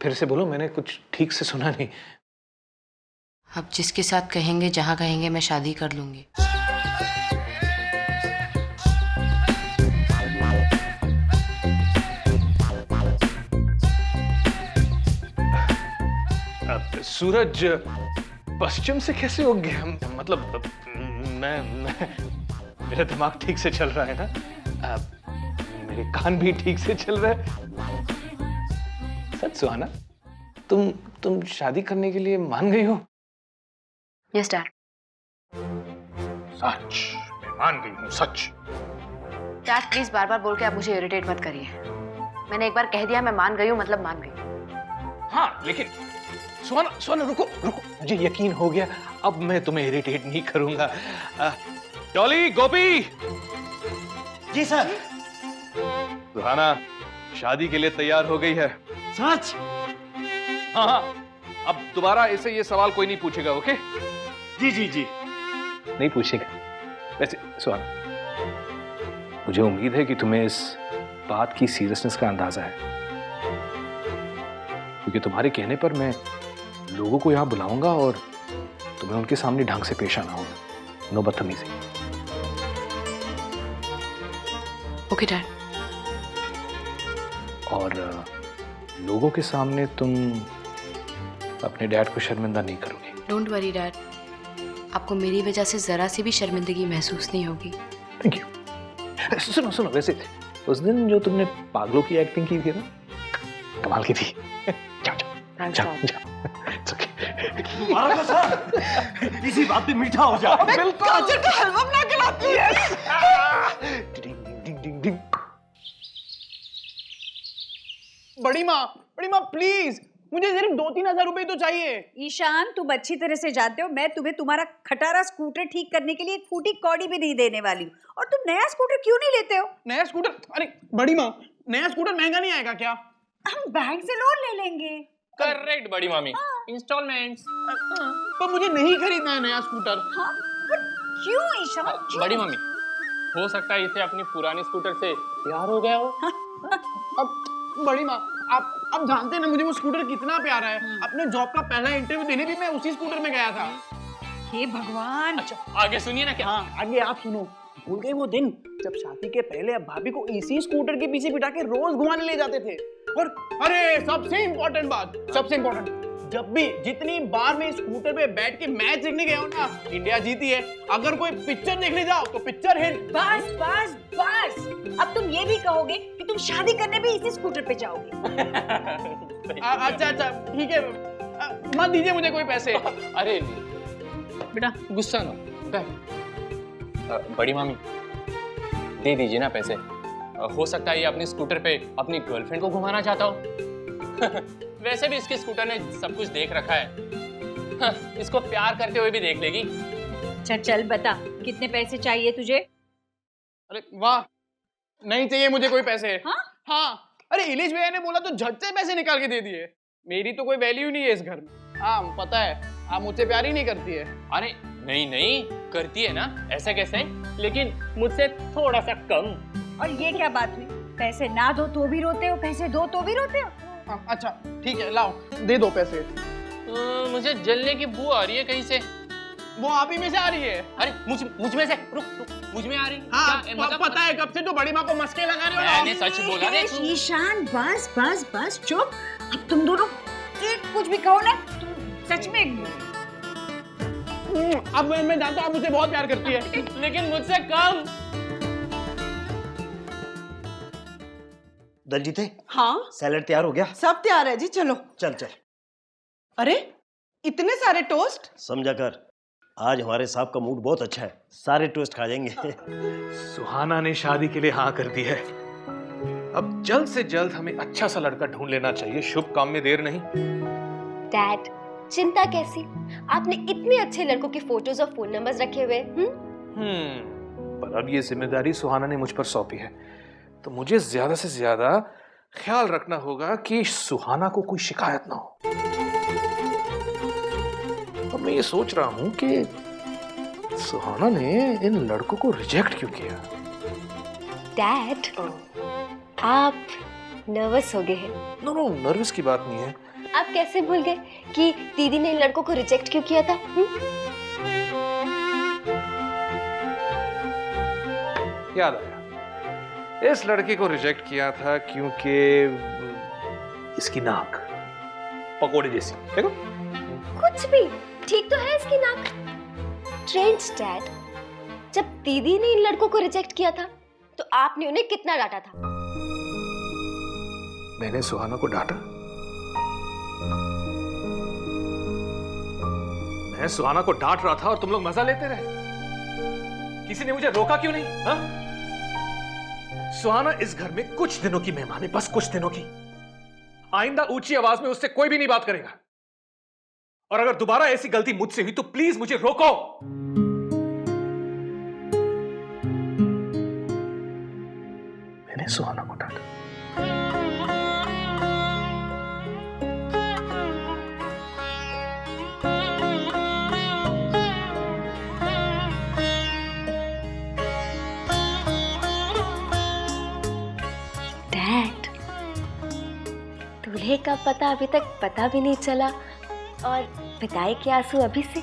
फिर से बोलो, मैंने कुछ ठीक से सुना नहीं। अब जिसके साथ कहेंगे, जहाँ कहेंगे, मैं शादी कर लूंगी। सूरज पश्चिम से कैसे हो गया? मतलब मैं मेरा दिमाग ठीक से चल रहा है ना? मेरे कान भी ठीक से चल रहे हैं। सच सुहाना, तुम शादी करने के लिए मान गई हो? Yes dad. सच? मैं मान गई हूँ, सच? डैड प्लीज बार बार बोल के आप मुझे इरिटेट मत करिए। मैंने एक बार कह दिया मैं मान गई हूँ, मतलब मान गई। हाँ लेकिन सुहाना रुको, मुझे यकीन हो गया, अब मैं तुम्हें इरिटेट नहीं करूंगा। डॉली, गोपी। जी सर। सुहाना शादी के लिए तैयार हो गई है। सच? हाँ, अब दोबारा ऐसे ये सवाल कोई नहीं पूछेगा, ओके? जी। नहीं पूछेगा। वैसे सुहाना, मुझे उम्मीद है कि तुम्हें इस बात की सीरियसनेस का अंदाजा है, क्योंकि तुम्हारे कहने पर मैं लोगों को यहां बुलाऊंगा और तुम्हें उनके सामने ढंग से पेश आना होगा, नो बदतमीजी। Okay dad. और लोगों के सामने तुम अपने डैड को शर्मिंदा नहीं करोगे। डोंट वरी डैड, आपको मेरी वजह से जरा सी भी शर्मिंदगी महसूस नहीं होगी। Thank you. सुनो, वैसे उस दिन जो तुमने पागलों की एक्टिंग की थी ना, कमाल की थी। जाओ। It's okay. मारा सर, इसी बात पे मीठा हो जाए। बिल्कुल। गाजर का हलवा बना के लाती हूँ। Yes. डिंग। बड़ी माँ प्लीज, मुझे सिर्फ 2-3 हजार रुपए तो चाहिए। ईशान, तुम अच्छी तरह से जानते हो मैं तुम्हें तुम्हारा खटारा स्कूटर ठीक करने के लिए एक फूटी कौड़ी भी नहीं देने वाली हूँ, और तुम नया स्कूटर क्यों नहीं लेते हो? नया स्कूटर? अरे बड़ी माँ, नया स्कूटर महंगा नहीं आएगा क्या? हम बैंक से लोन ले लेंगे। करेक्ट बड़ी मामी, इंस्टॉलमेंट्स। पर मुझे नहीं खरीदना है नया स्कूटर। हाँ, पर क्यों ईशान? क्यों? बड़ी मामी, हो सकता है इसे अपनी पुरानी स्कूटर से प्यार हो गया हो। अब बड़ी माँ, आप जानते हैं ना मुझे वो स्कूटर कितना प्यारा है। अपने जॉब का पहला इंटरव्यू देने भी मैं उसी स्कूटर में गया था। हे भगवान। अच्छा आगे सुनिए ना क्या। हाँ आगे आप सुनो। भूल गए वो दिन जब शादी के पहले अब भाभी को इसी स्कूटर के पीछे बिठा के रोज घुमाने ले जाते थे। और अरे सबसे इम्पोर्टेंट बात, जब भी जितनी बार मैं स्कूटर पे बैठ के मैच देखने गया हूँ ना, इंडिया जीती है। अगर कोई पिक्चर देखने जाओ तो पिक्चर हिट। बस अब तुम ये भी कहोगे कि तुम शादी करने भी इसी स्कूटर पे जाओगे। अच्छा ठीक है, मत दीजिए मुझे कोई पैसे। अरे बेटा गुस्सा ना बड़ी मामी, दे दीजिए ना पैसे। हो सकता है ये अपने स्कूटर पे अपनी गर्लफ्रेंड को घुमाना चाहता हो। वैसे भी इसके स्कूटर ने सब कुछ देख रखा है। इसको प्यार करते हुए भी देख लेगी। चल बता, कितने पैसे चाहिए तुझे? अरे वाह, नहीं चाहिए मुझे कोई पैसे। हाँ? अरे इलिश भैया ने बोला तो झट से पैसे निकाल के दे दिए। मेरी तो कोई वैल्यू नहीं है इस घर में। हाँ पता है, आप मुझसे प्यार ही नहीं करती है। अरे नहीं करती है ना, ऐसा कैसे, लेकिन मुझसे थोड़ा सा कम। और ये क्या बात हुई? पैसे ना दो तो भी रोते हो, पैसे दो तो भी रोते हो? अच्छा ठीक है, लाओ दे दो पैसे। मुझे जलने की बू आ रही है कहीं से। वो आप ही में से आ रही है। अरे मुझ में से रुक मुझ में आ रही। हाँ क्या, मतलब पता है कब से तो बड़ी माँ को मस्के लगा रहे हो। मैंने सच बोला रे। ईशान बस चुप। अब तुम दोनों कुछ भी कहो ना, तुम सच में। अब मैं जानता हूँ आप मुझसे बहुत प्यार करती है। लेकिन मुझसे कम। दलजीते, हाँ सैलेड तैयार हो गया? सब तैयार है जी, चलो। चल अरे इतने सारे टोस्ट। समझा कर, आज हमारे साहब का मूड बहुत अच्छा है, सारे टोस्ट खा जाएंगे। सुहाना ने शादी के लिए हाँ कर दी है। अब जल्द से जल्द हमें अच्छा सा लड़का ढूंढ लेना चाहिए, शुभ काम में देर नहीं। डैड चिंता कैसी, आपने इतने अच्छे लड़कों की फोटोज और फोन नंबर्स रखे हुए। पर अब ये जिम्मेदारी सुहाना ने मुझ पर सौंपी है, तो मुझे ज्यादा से ज्यादा ख्याल रखना होगा कि सुहाना को कोई शिकायत ना हो। अब मैं ये सोच रहा हूं कि सुहाना ने इन लड़कों को रिजेक्ट क्यों किया। डैड आप नर्वस हो गए हैं। नो नो, नर्वस की बात नहीं है। आप कैसे भूल गए कि दीदी ने इन लड़कों को रिजेक्ट क्यों किया था? याद आया, इस लड़के को रिजेक्ट किया था क्योंकि इसकी नाक पकोड़े जैसी। देखो, कुछ भी ठीक तो है इसकी नाक। ट्रेंड्स डैड, जब दीदी ने इन लड़कों को रिजेक्ट किया था तो आपने उन्हें कितना डांटा था? मैंने सुहाना को डांटा? मैं सुहाना को डांट रहा था और तुम लोग मजा लेते रहे। किसी ने मुझे रोका क्यों नहीं? हा? सुहाना इस घर में कुछ दिनों की मेहमान है, बस कुछ दिनों की। आइंदा ऊंची आवाज में उससे कोई भी नहीं बात करेगा। और अगर दोबारा ऐसी गलती मुझसे हुई तो प्लीज मुझे रोको। मैंने सुहाना को डांटा। डैड, दूल्हे का पता अभी तक पता भी नहीं चला और विदाई के आंसू अभी से।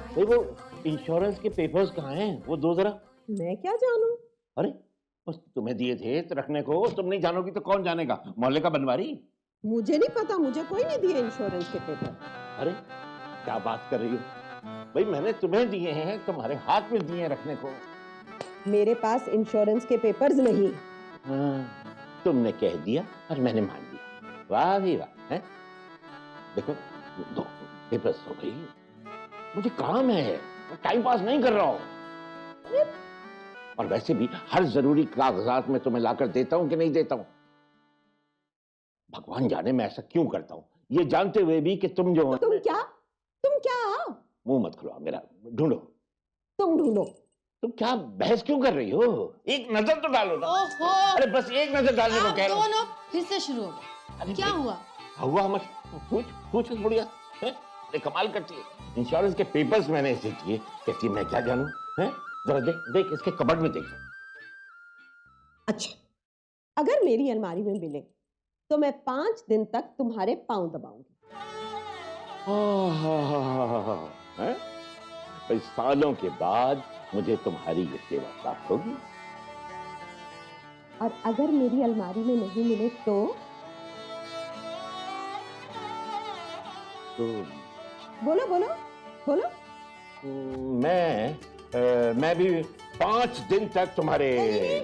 भाई वो इंश्योरेंस के पेपर्स कहाँ हैं? वो दो जरा। मैं क्या जानूं? अरे बस तुम्हें दिए थे तो रखने को, तुम नहीं जानोगी तो कौन जानेगा? मोहल्ले का बनवारी। मुझे नहीं पता, मुझे कोई नहीं दिए इंश्योरेंस के पेपर। अरे क्या बात कर रही हो भाई? मैंने तुम्हें दिए हैं, तुम्हारे हाथ में दिए हैं रखने को। मेरे पास इंश्योरेंस के पेपर्स नहीं। हाँ, तुमने कह दिया और मैंने मान लिया। वाह भी वाह। हैं? देखो दो पेपर्स हो गई, मुझे काम है, टाइम पास नहीं कर रहा हूं। और वैसे भी हर जरूरी कागजात में तुम्हें लाकर देता हूं कि नहीं देता हूं? भगवान जाने मैं ऐसा क्यों करता हूं, ये जानते हुए भी कि तुम जो तुम क्या मुंह मत खुलवाओ मेरा, ढूंढो। तुम ढूंढो। तुम क्या बहस क्यों कर रही हो? एक नजर तो डालो ना। ओहो, अरे बस एक नजर डालने को कह रहा हूं। दोनों फिर से शुरू हो गए। क्या हुआ? हुआ मत पूछ बुढ़िया। अरे कमाल करती है। इंश्योरेंस के पेपर्स मैंने इसे दिए, कहती है मैं क्या जानूं? हैं? जरा देख इसके कबर्ड में देख। अच्छा, अगर मेरी अलमारी में मिले तो मैं 5 दिन तक तुम्हारे पांव दबाऊंगी। भाई सालों के बाद मुझे तुम्हारी ये सेवा प्राप्त होगी। और अगर मेरी अलमारी में नहीं मिले तो बोलो बोलो बोलो। मैं भी 5 दिन तक तुम्हारे। नहीं,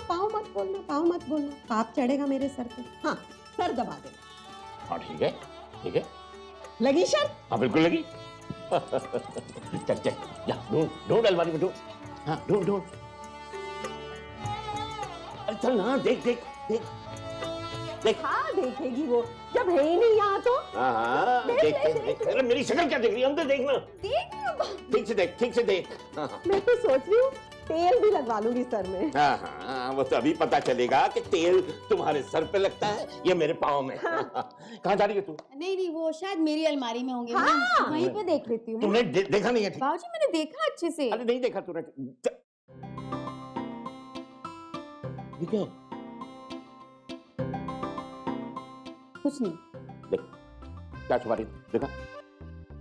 पाँव मत बोलना, पाँव मत बोलना, पाप चढ़ेगा मेरे सर पे। हाँ, सर दबा दे। हाँ ठीक है। लगी शर्त? हाँ बिल्कुल लगी। चल जा, ढूंढ अलमारी में ढूंढ। हाँ ढूंढ। अरे चल ना, देख। हाँ देखेगी वो, जब है ही नहीं यहाँ तो। हाँ देख। अरे मेरी शक्ल क्या देख रही है? अंदर देखना। ठीक से देख। हाँ। मैं तो सोच रही हूँ तेल भी लगवा लूंगी सर में। हाँ, वो तो अभी पता चलेगा कि तेल तुम्हारे सर पे लगता है या मेरे पाँव में। हाँ। कहाँ जा रही है तू? नहीं, वो शायद मेरी अलमारी में होंगे। हाँ। मैं वहीं पे देख लेती हूँ। तुमने देखा नहीं है? बाबूजी मैंने देखा अच्छे से। अरे नहीं देखा तूने? देखो कुछ नहीं। देख क्या छुपा रही? देखा?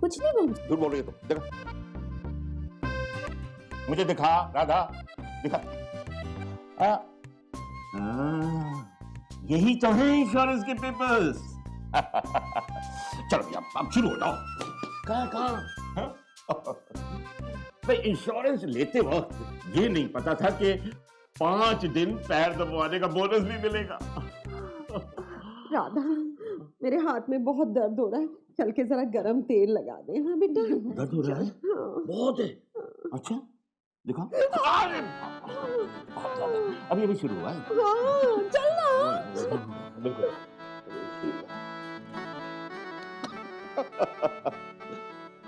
कुछ नहीं बाबूजी। झूठ बोल रही है तुम। देखा? मुझे दिखा राधा, दिखा। यही तो है इंश्योरेंस के पेपर्स। चलो अब शुरू हो जाओ। कहाँ? भाई इंश्योरेंस लेते वक्त ये नहीं पता था कि 5 दिन पैर दबवाने का बोनस भी मिलेगा। राधा, मेरे हाथ में बहुत दर्द हो रहा है, चल के जरा गरम तेल लगा दे। हाँ बेटा। दर्द हो रहा है? हाँ। बहुत है। अच्छा दिखा। अभी शुरू हुआ है। हाँ, चल ना। बिल्कुल।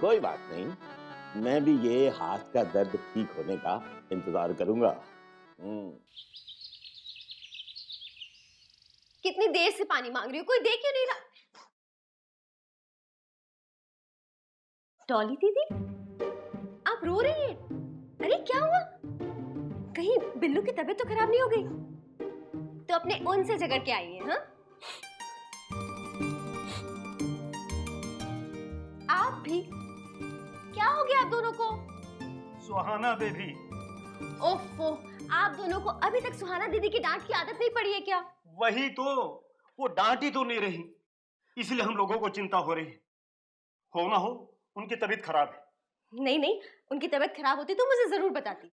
कोई बात नहीं, मैं भी ये हाथ का दर्द ठीक होने का इंतजार करूंगा। कितनी देर से पानी मांग रही हो, कोई दे क्यों नहीं रहा? डॉली दीदी, आप रो रही हैं? अरे क्या हुआ? कहीं बिल्लू की तबीयत तो खराब नहीं हो गई? तो अपने उनसे झगड़ के आई हैं, हाँ? आप भी? क्या हो गया आप दोनों को? सुहाना बेबी, ओफो, आप दोनों को अभी तक सुहाना दीदी की डांट की आदत नहीं पड़ी है क्या? वही तो, वो डांटी तो नहीं रही, इसलिए हम लोगों को चिंता हो रही है। हो ना हो उनकी तबीयत खराब है। नहीं नहीं, उनकी तबीयत खराब होती तो मुझे जरूर बताती।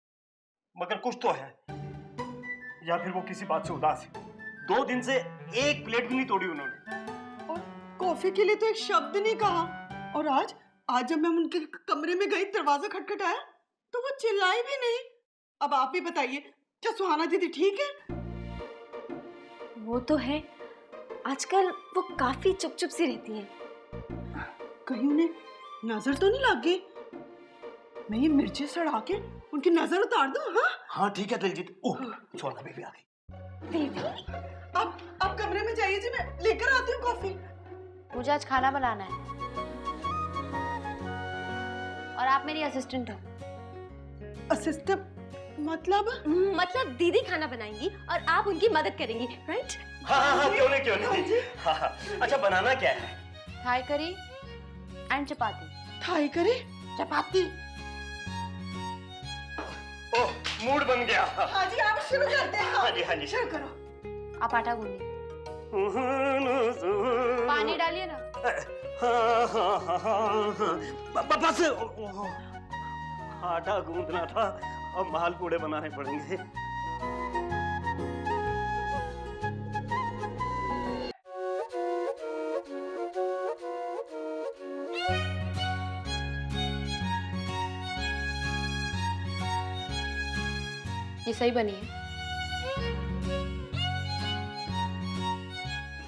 मगर कुछ तो है, या फिर वो किसी बात से उदास है। 2 दिन से एक प्लेट भी नहीं तोड़ी उन्होंने। और कॉफी के लिए तो एक शब्द नहीं कहा। और आज जब मैं उनके कमरे में गई, दरवाजा खटखटाया तो वो चिल्लाई भी नहीं। अब आप ही बताइए, क्या सुहाना दीदी ठीक है? वो तो है, आजकल वो काफी चुप चुप सी रहती हैं। कहीं उन्हें नजर तो नहीं लग गई? मैं ये मिर्ची सड़ा के उनकी नजर उतार दूं? हाँ हाँ ठीक है दिलजीत। ओह, सुहाना बेबी आ गई। बेबी, आप कमरे में जाइए जी, मैं लेकर आती हूँ कॉफी। मुझे आज खाना बनाना है और आप मेरी असिस्टेंट हो। असिस्टेंट मतलब? मतलब दीदी खाना बनाएंगी और आप उनकी मदद करेंगी, राइट? हाँ, क्यों नहीं। हाँ। अच्छा, बनाना क्या है? Thai curry and chapati. Thai curry, chapati. Oh, mood बन गया। हाँ जी, आप शुरू करते हैं। हाँ जी। शुरू करो। आप आटा गूंदिए। पानी डालिए ना। बस आटा गूंदना था, अब मालपूड़े बनाने पड़ेंगे। ये सही बनी है।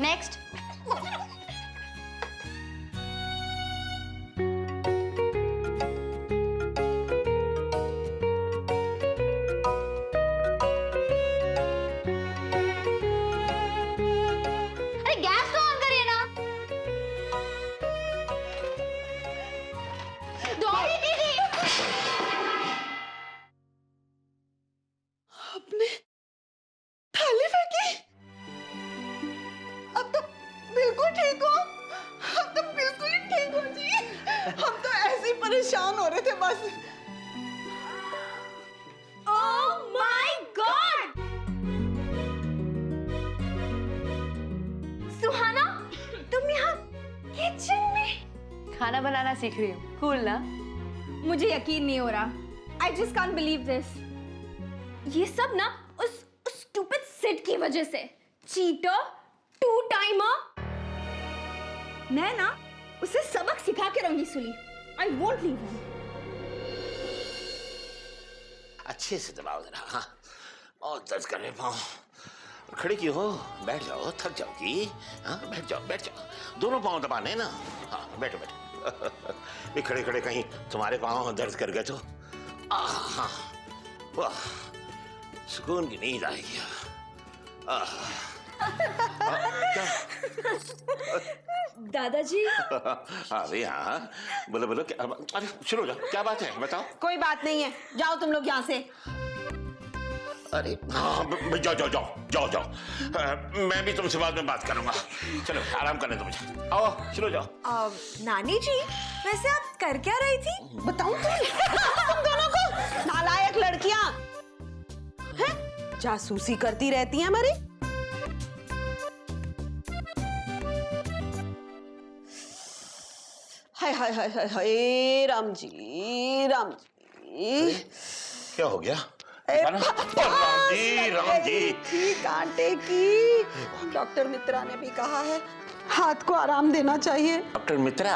नेक्स्ट। अरे गैस तो ऑन करिए ना। डॉली दीदी, आपने थाली फेंकी? अब तो बिल्कुल ठीक हो। अब तो बिल्कुल ही ठीक हो जी। हम तो ऐसे ही परेशान हो रहे थे बस। Oh my God! सुहाना, तुम यहाँ किचन में खाना बनाना सीख रही हूँ। कूल ना? मुझे यकीन नहीं हो रहा। I just can't believe this. ये सब ना उस स्टूपिड सिड की वजह से। Cheater, two timer. मैं ना उसे सबक सिखा के रहूंगी Suli. I won't leave him. अच्छे से दबाओ जरा। हाँ, बहुत दर्द कर रहे पाँव। खड़े क्यों हो? बैठ जाओ, थक जाओगी। हाँ, बैठ जाओ। दोनों पाँव दबाने ना। हाँ, बैठो। ये खड़े कहीं तुम्हारे पाँव दर्द कर गए तो हाँ, वाह, सुकून की नींद आएगी। क्या? दादाजी। अरे हाँ, बोलो क्या? अरे शुरू हो जाओ, क्या बात है बताओ। कोई बात नहीं है, जाओ तुम लोग यहाँ से। अरे हाँ, जाओ। मैं भी तुमसे बाद में बात करूंगा। चलो आराम करने दो मुझे। आओ, चलो जाओ। नानी जी, वैसे आप कर क्या रही थी? बताऊं तुम दोनों को? नालायक लड़कियां हैं, जासूसी करती रहती हैं हमारी। हाय राम जी। क्या हो गया? राम जी। ठीक कांटे की। डॉक्टर मित्रा ने भी कहा है हाथ को आराम देना चाहिए। डॉक्टर मित्रा?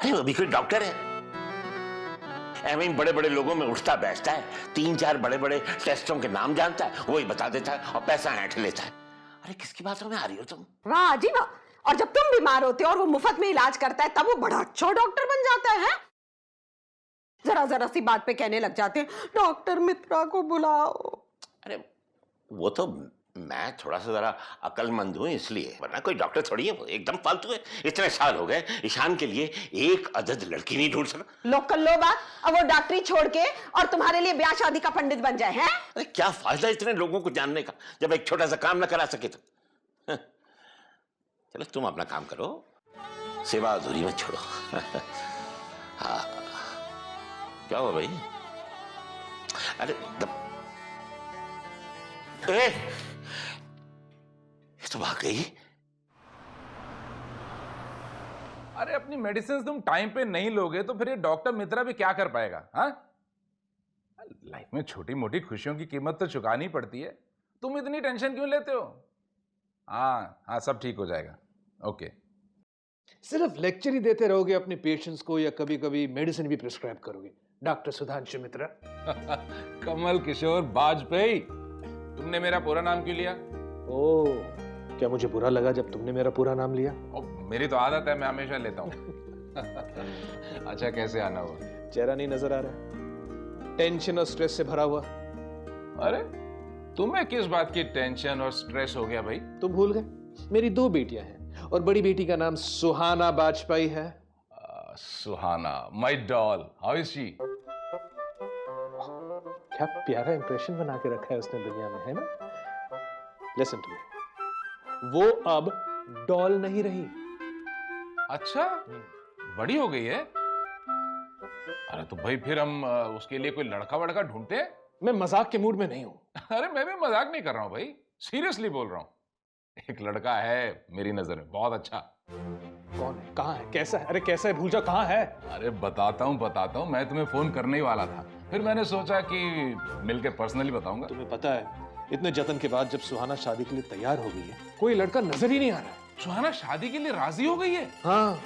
अरे वो भी कोई डॉक्टर है? ऐਵੇਂ ही बड़े लोगों में उठता बैठता है, 3-4 बड़े टेस्टों के नाम जानता है, वही बता देता है और पैसा ऐंठ लेता है। अरे किसकी बातों में आ रही हो तुम? वाह जी वाह। और जब तुम बीमार होते हो और वो मुफ्त में इलाज करता है, तब वो बड़ा अच्छा डॉक्टर बन जाता है। जरा सी बात पे कहने लग जाते हैं डॉक्टर मित्रा को बुलाओ। अरे वो तो मैं थोड़ा सा जरा अक्लमंद हूँ इसलिए, वरना कोई डॉक्टर थोड़ी है, वो एकदम फालतू है। इतने साल हो गए ईशान के लिए एक अदद लड़की नहीं ढूंढ सका। लोग कर लो बात, अब वो डॉक्टरी छोड़ के और तुम्हारे लिए ब्याह शादी का पंडित बन जाए हैं? अरे क्या फायदा इतने लोगों को जानने का जब एक छोटा सा काम ना करा सके तो। चलो तुम अपना काम करो, सेवा अधूरी मत छोड़ो। हाँ क्या हुआ भाई? अरे तो भाग गई। अरे अपनी मेडिसिन तुम टाइम पे नहीं लोगे तो फिर ये डॉक्टर मित्रा भी क्या कर पाएगा? हाँ, लाइफ में छोटी मोटी खुशियों की कीमत तो चुकानी पड़ती है। तुम इतनी टेंशन क्यों लेते हो? हाँ हाँ, सब ठीक हो जाएगा। ओके। सिर्फ लेक्चर ही देते रहोगे अपने पेशेंट्स को या कभी कभी मेडिसिन भी प्रिस्क्राइब करोगे? डॉक्टर सुधांशु मित्रा। कमल किशोर वाजपेयी। तुमने मेरा पूरा नाम क्यों लिया? ओह, क्या मुझे बुरा लगा जब तुमने मेरा पूरा नाम लिया? मेरी तो आदत है, मैं हमेशा लेता हूँ। अच्छा, कैसे आना हुआ? चेहरा नहीं नजर आ रहा, टेंशन और स्ट्रेस से भरा हुआ। अरे तुम्हें किस बात की टेंशन और स्ट्रेस हो गया भाई? तुम भूल गए, मेरी 2 बेटियां हैं और बड़ी बेटी का नाम सुहाना वाजपेयी है। Suhana, my doll, how is she? क्या प्यारा इंप्रेशन बना के रखा है उसने दुनिया में, है ना? लिसन टू मी, वो अब डॉल नहीं रही। अच्छा, बड़ी हो गई है? अरे तो भाई फिर हम उसके लिए कोई लड़का वड़का ढूंढते हैं? मैं मजाक के मूड में नहीं हूं। अरे मैं भी मजाक नहीं कर रहा हूं भाई, सीरियसली बोल रहा हूं। एक लड़का है मेरी नजर में, बहुत अच्छा। कौन है? कहाँ है? कैसा है? अरे कैसा है? भूल जा, कहाँ है? अरे बताता हूँ, मैं तुम्हें फोन करने ही वाला था, फिर मैंने सोचा कि मिलके पर्सनली बताऊंगा। तुम्हें पता है, इतने जतन के बाद जब सुहाना शादी के लिए तैयार हो गई है, कोई लड़का नजर ही नहीं आ रहा है। सुहाना शादी के लिए राजी हो गई है? हाँ।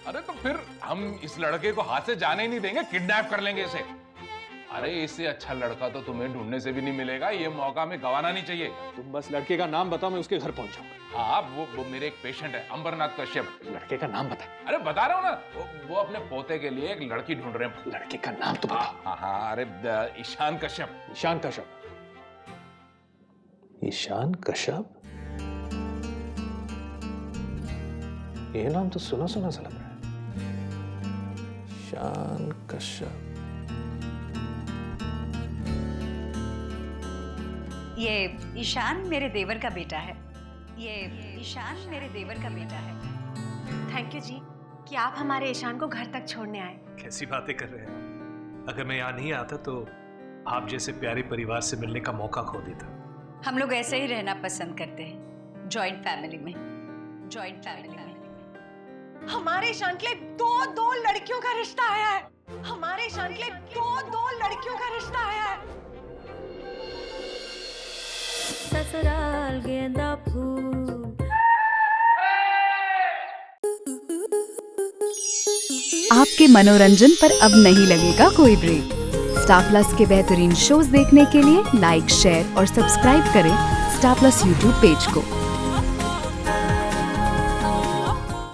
अरे तो फिर हम इस लड़के को हाथ से जाने ही नहीं देंगे, किडनैप कर लेंगे इसे। अरे इससे अच्छा लड़का तो तुम्हें ढूंढने से भी नहीं मिलेगा, ये मौका में गंवाना नहीं चाहिए। तुम बस लड़के का नाम बताओ, मैं उसके घर पहुंच जाऊंगा। हाँ, वो मेरे एक पेशेंट है, अंबरनाथ कश्यप। लड़के का नाम बता। अरे बता रहा हूँ ना, वो अपने पोते के लिए एक लड़की ढूंढ रहे हैं। लड़के का नाम तो बता। हाँ हाँ, अरे ईशान कश्यप। ईशान कश्यप? ईशान कश्यप? ये नाम तो सुना सुना सा लग रहा है। ईशान कश्यप। ये ईशान मेरे देवर का बेटा है। ये ईशान मेरे देवर का बेटा है। थैंक यू जी कि आप हमारे ईशान को घर तक छोड़ने आए। कैसी बातें कर रहे हैं? अगर मैं यहाँ नहीं आता तो आप जैसे प्यारे परिवार से मिलने का मौका खो देता। हम लोग ऐसे ही रहना पसंद करते हैं, जॉइंट फैमिली में। जॉइंट फैमिली में हमारे ईशान के लिए दो लड़कियों का रिश्ता आया है। हमारे ईशान के लिए दो लड़कियों का रिश्ता आया है। ससुराल गेंदा फूल। आपके मनोरंजन पर अब नहीं लगेगा कोई ब्रेक। स्टार प्लस के बेहतरीन शोज देखने के लिए लाइक, शेयर और सब्सक्राइब करें स्टार प्लस यूट्यूब पेज को।